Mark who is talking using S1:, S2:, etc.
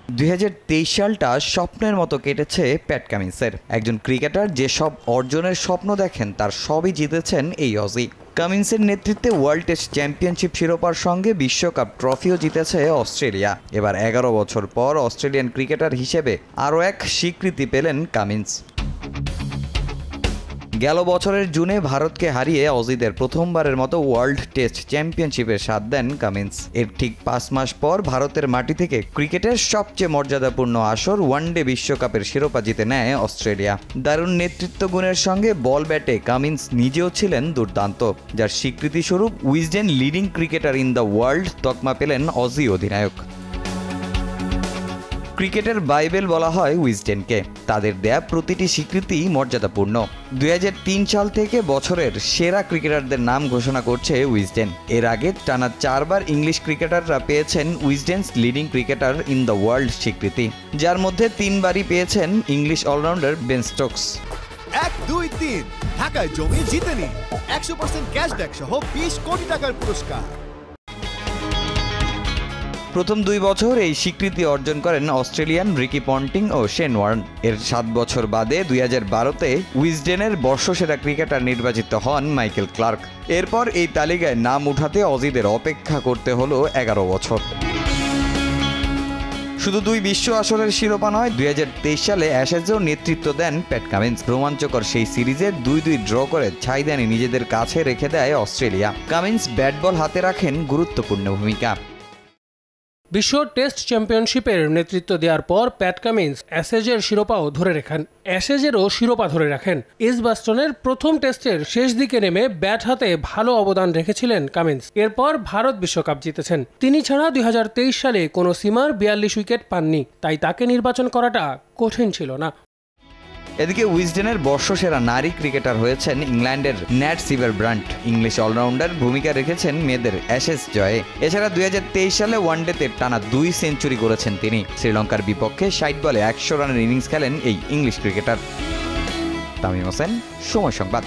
S1: 2023 সালটা স্বপ্নের মতো কেটেছে প্যাট কামিন্সের। একজন ক্রিকেটার যেসব অর্জনের স্বপ্ন দেখেন তার সবই জিতেছেন এই অজি। কামিন্সের নেতৃত্বে ওয়ার্ল্ড টেস্ট চ্যাম্পিয়নশিপ শিরোপার সঙ্গে বিশ্বকাপ ট্রফিও জিতেছে অস্ট্রেলিয়া। এবার 11 বছর পর অস্ট্রেলিয়ান ক্রিকেটার হিসেবে আরও এক স্বীকৃতি পেলেন কামিন্স। গেল বছরের জুনে ভারতকে হারিয়ে অজিদের প্রথমবারের মতো ওয়ার্ল্ড টেস্ট চ্যাম্পিয়নশিপের স্বাদ দেন কামিন্স। এর ঠিক 5 মাস পর ভারতের মাটি থেকে ক্রিকেটের সবচেয়ে মর্যাদাপূর্ণ আসর ওয়ানডে বিশ্বকাপের শিরোপা জিতে নেয় অস্ট্রেলিয়া। দারুণ নেতৃত্ব গুণের সঙ্গে বল ব্যাটে কামিন্স নিজেও ছিলেন দুর্দান্ত, যার স্বীকৃতিস্বরূপ Wisden leading cricketer in the world তকমা পেলেন অজি অধিনায়ক। ক্রিকেটের বাইবেল বলা হয় উইজডেনকে। তাদের দেয়া প্রতিটি স্বীকৃতি মর্যাদাপূর্ণ। 2003 সাল থেকে বছরের সেরা ক্রিকেটারদের নাম ঘোষণা করছে উইজডেন। এর আগে টানা 4 বার ইংলিশ ক্রিকেটাররা পেয়েছেন Wisden's leading cricketer in the world স্বীকৃতি, যার মধ্যে 3 বারই পেয়েছেন ইংলিশ অলরাউন্ডার বেন স্টোকস।
S2: 1, 2, 3 ঢাকায় জমি জিতে নিন 100% ক্যাশব্যাক সহ 20 কোটি টাকার পুরস্কার।
S1: প্রথম 2 বছর এই স্বীকৃতি অর্জন করেন অস্ট্রেলিয়ান রিকি পন্টিং ও শেন ওয়ার্ন। এর 7 বছর বাদে 2012-তে উইজডেনের বর্ষসেরা ক্রিকেটার নির্বাচিত হন মাইকেল ক্লার্ক। এরপর এই তালিকায় নাম উঠাতে অজিদের অপেক্ষা করতে হলো 11 বছর। শুধু 2 বিশ্ব আসরের শিরোপা নয়, 2023 সালে অ্যাশেজেও নেতৃত্ব দেন প্যাট কামিন্স। রোমাঞ্চকর সেই সিরিজে 2-2 ড্র করে ছাইদানি নিজেদের কাছে রেখে দেয় অস্ট্রেলিয়া। কামিন্স ব্যাট বল হাতে রাখেন গুরুত্বপূর্ণ ভূমিকা।
S3: বিশ্ব টেস্ট চ্যাম্পিয়নশিপের নেতৃত্ব দেওয়ার পর প্যাট কামিন্স অ্যাশেজের শিরোপাও ধরে রাখেন। অ্যাশেজেরও শিরোপা ধরে রাখেন। এজবাস্টনের প্রথম টেস্টের শেষ দিকে নেমে ব্যাট হাতে ভালো অবদান রেখেছিলেন কামিন্স। এরপর ভারত বিশ্বকাপ জিতেছেন। তিনি ছাড়া 2023 সালে কোনো সীমার 42 উইকেট পাননি, তাই তাকে নির্বাচন করাটা কঠিন ছিল না।
S1: এদিকে উইজডেনের বর্ষসেরা নারী ক্রিকেটার হয়েছেন ইংল্যান্ডের ন্যাট সিভারব্রান্ট। ইংলিশ অলরাউন্ডার ভূমিকা রেখেছেন মেয়েদের অ্যাশেজ জয়ে। এছাড়া 2023 সালে ওয়ানডেতে টানা 2 সেঞ্চুরি করেছেন তিনি। শ্রীলঙ্কার বিপক্ষে 60 বলে 100 রানের ইনিংস খেলেন এই ইংলিশ ক্রিকেটার। তামিম হোসেন, সময় সংবাদ।